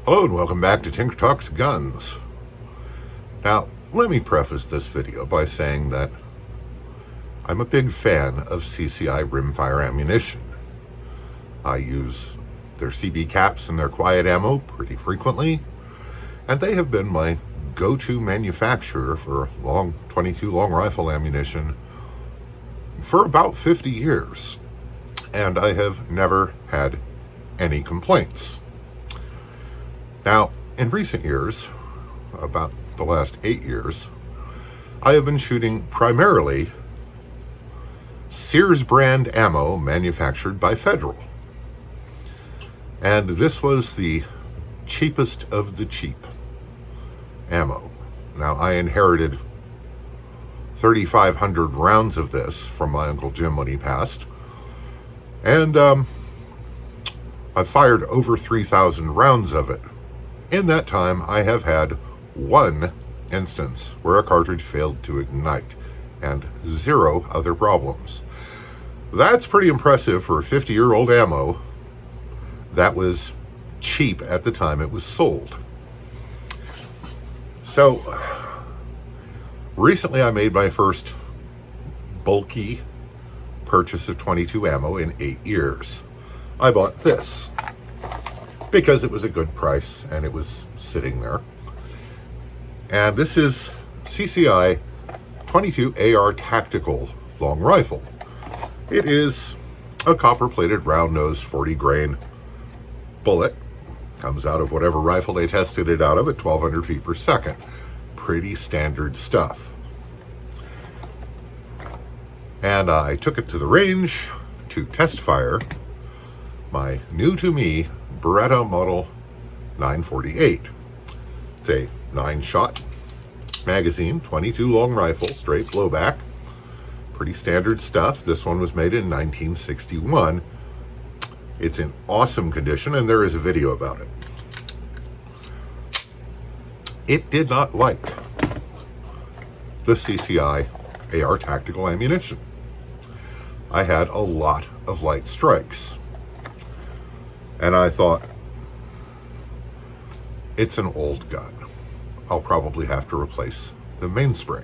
Hello and welcome back to Tinker Talks Guns. Now, let me preface this video by saying that I'm a big fan of CCI rimfire ammunition. I use their CB caps and their quiet ammo pretty frequently, and they have been my go-to manufacturer for .22 long rifle ammunition for about 50 years, and I have never had any complaints. Now, in recent years, about the last 8 years, I have been shooting primarily Sears brand ammo manufactured by Federal. And this was the cheapest of the cheap ammo. Now, I inherited 3,500 rounds of this from my Uncle Jim when he passed. And I've fired over 3,000 rounds of it. In that time, I have had one instance where a cartridge failed to ignite and 0 other problems. That's pretty impressive for 50-year-old ammo that was cheap at the time it was sold. So, recently I made my first bulky purchase of .22 ammo in 8 years. I bought this because it was a good price and it was sitting there. And this is CCI .22 AR Tactical Long Rifle. It is a copper-plated round-nosed 40-grain bullet. Comes out of whatever rifle they tested it out of at 1,200 feet per second. Pretty standard stuff. And I took it to the range to test fire my new-to-me Beretta Model 948. It's a 9-shot magazine, .22 long rifle, straight blowback. Pretty standard stuff. This one was made in 1961. It's in awesome condition, and there is a video about it. It did not like the CCI AR Tactical ammunition. I had a lot of light strikes. And I thought, it's an old gun. I'll probably have to replace the mainspring.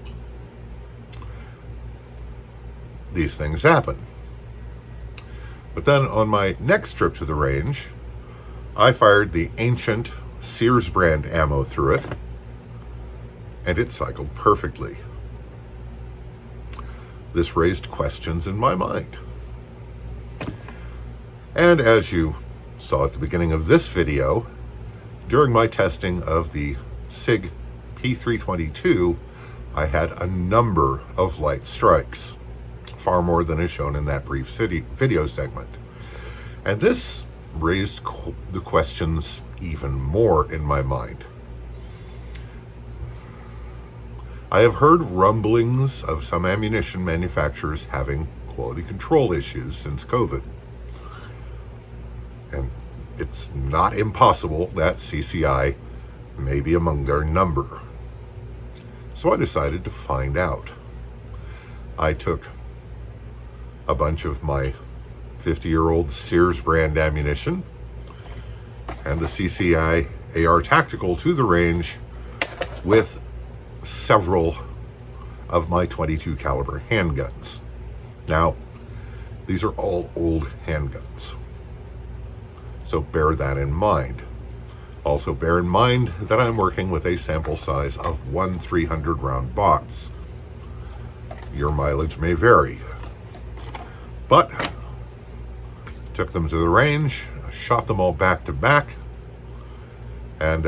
These things happen. But then on my next trip to the range, I fired the ancient Sears brand ammo through it, and it cycled perfectly. This raised questions in my mind. And as you saw at the beginning of this video, during my testing of the SIG P322, I had a number of light strikes, far more than is shown in that brief video segment. And this raised the questions even more in my mind. I have heard rumblings of some ammunition manufacturers having quality control issues since COVID. And it's not impossible that CCI may be among their number. So I decided to find out. I took a bunch of my 50-year-old Sears brand ammunition and the CCI AR Tactical to the range with several of my .22 caliber handguns. Now, these are all old handguns, so bear that in mind. Also bear in mind that I'm working with a sample size of 1 300 round box. Your mileage may vary. But took them to the range, shot them all back to back, and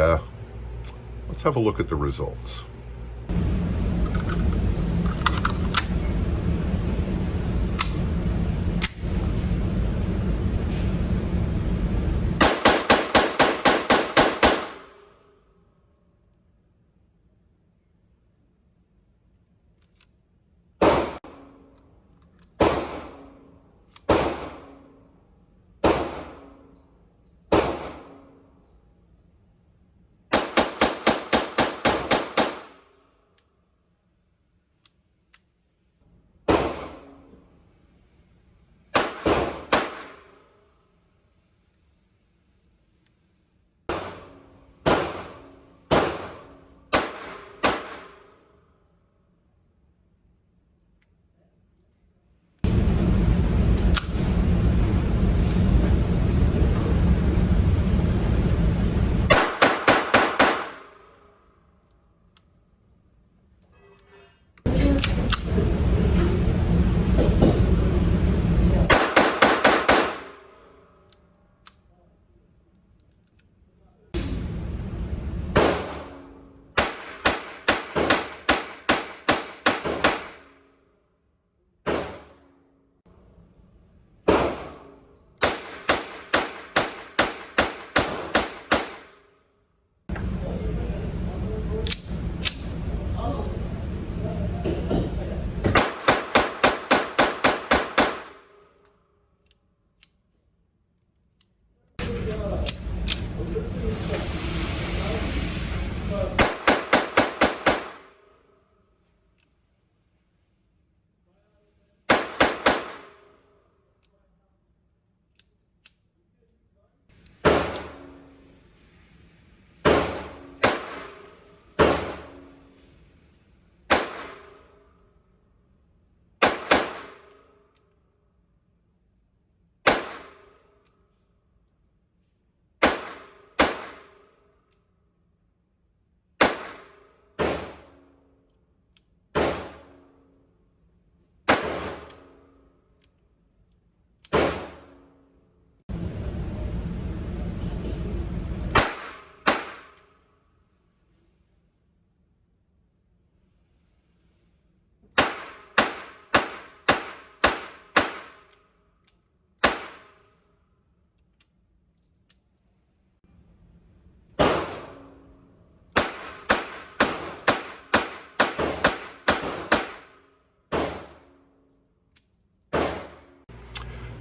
let's have a look at the results.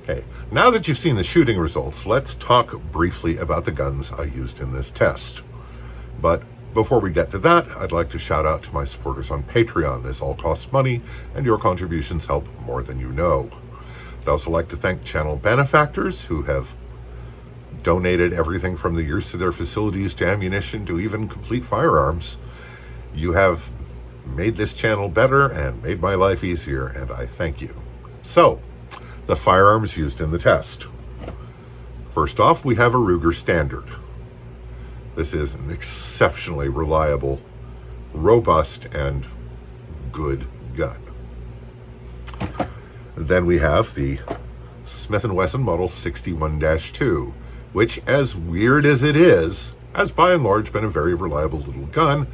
Okay, now that you've seen the shooting results, let's talk briefly about the guns I used in this test. But before we get to that, I'd like to shout out to my supporters on Patreon. This all costs money, and your contributions help more than you know. I'd also like to thank channel benefactors who have donated everything from the use of their facilities to ammunition to even complete firearms. You have made this channel better and made my life easier, and I thank you. So, the firearms used in the test. First off, we have a Ruger Standard. This is an exceptionally reliable, robust, and good gun. Then we have the Smith & Wesson Model 61-2, which, as weird as it is, has by and large been a very reliable little gun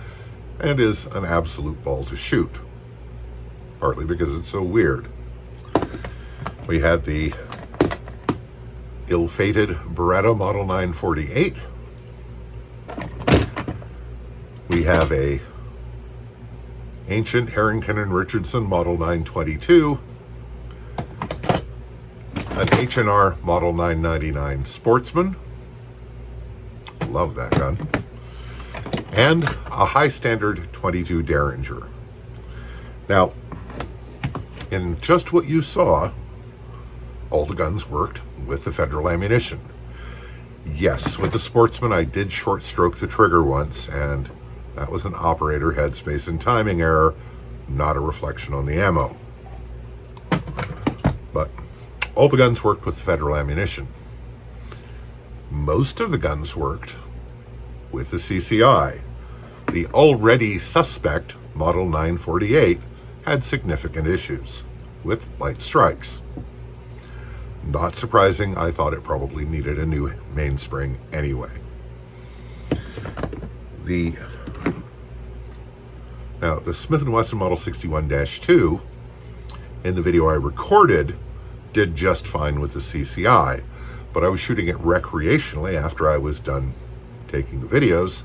and is an absolute ball to shoot, partly because it's so weird. We had the ill-fated Beretta Model 948. We have a ancient Harrington and Richardson Model 922, an H&R Model 999 Sportsman, love that gun, and a high standard 22 Derringer. Now, in just what you saw, all the guns worked with the federal ammunition. Yes, with the Sportsman, I did short stroke the trigger once, and that was an operator headspace and timing error, not a reflection on the ammo. But all the guns worked with federal ammunition. Most of the guns worked with the CCI. The already suspect Model 948 had significant issues with light strikes. Not surprising, I thought it probably needed a new mainspring anyway. Now, the Smith & Wesson Model 61-2, in the video I recorded, did just fine with the CCI, but I was shooting it recreationally after I was done taking the videos,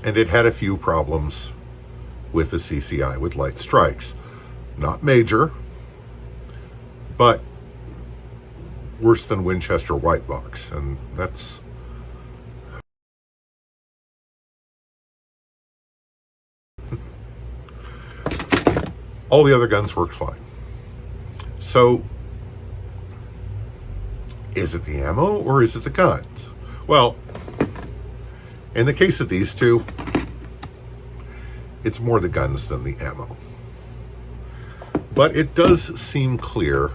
and it had a few problems with the CCI with light strikes. Not major, but worse than Winchester White Box, and that's all the other guns worked fine. So, is it the ammo or is it the guns? Well, in the case of these two, it's more the guns than the ammo. But it does seem clear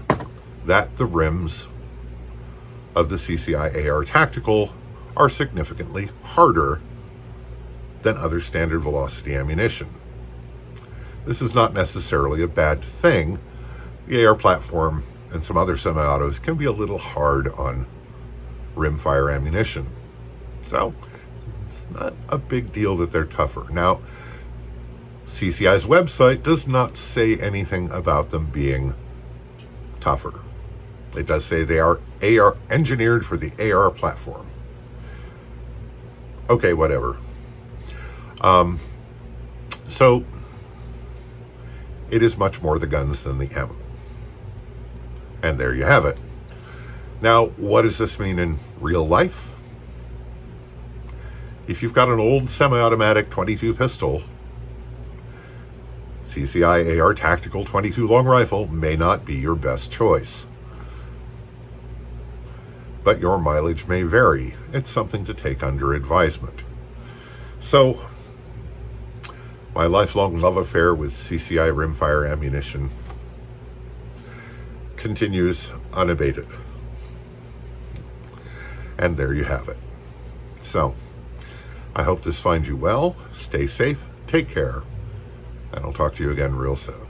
that the rims of the CCI AR Tactical are significantly harder than other standard velocity ammunition. This is not necessarily a bad thing. The AR platform and some other semi-autos can be a little hard on rimfire ammunition. So it's not a big deal that they're tougher. Now, CCI's website does not say anything about them being tougher. It does say they are AR engineered for the AR platform. Okay, whatever. So it is much more the guns than the ammo. And there you have it. Now, what does this mean in real life? If you've got an old semi-automatic 22 pistol, CCI AR Tactical 22 long rifle may not be your best choice. But your mileage may vary. It's something to take under advisement. So, my lifelong love affair with CCI rimfire ammunition continues unabated. And there you have it. So, I hope this finds you well. Stay safe, take care, and I'll talk to you again real soon.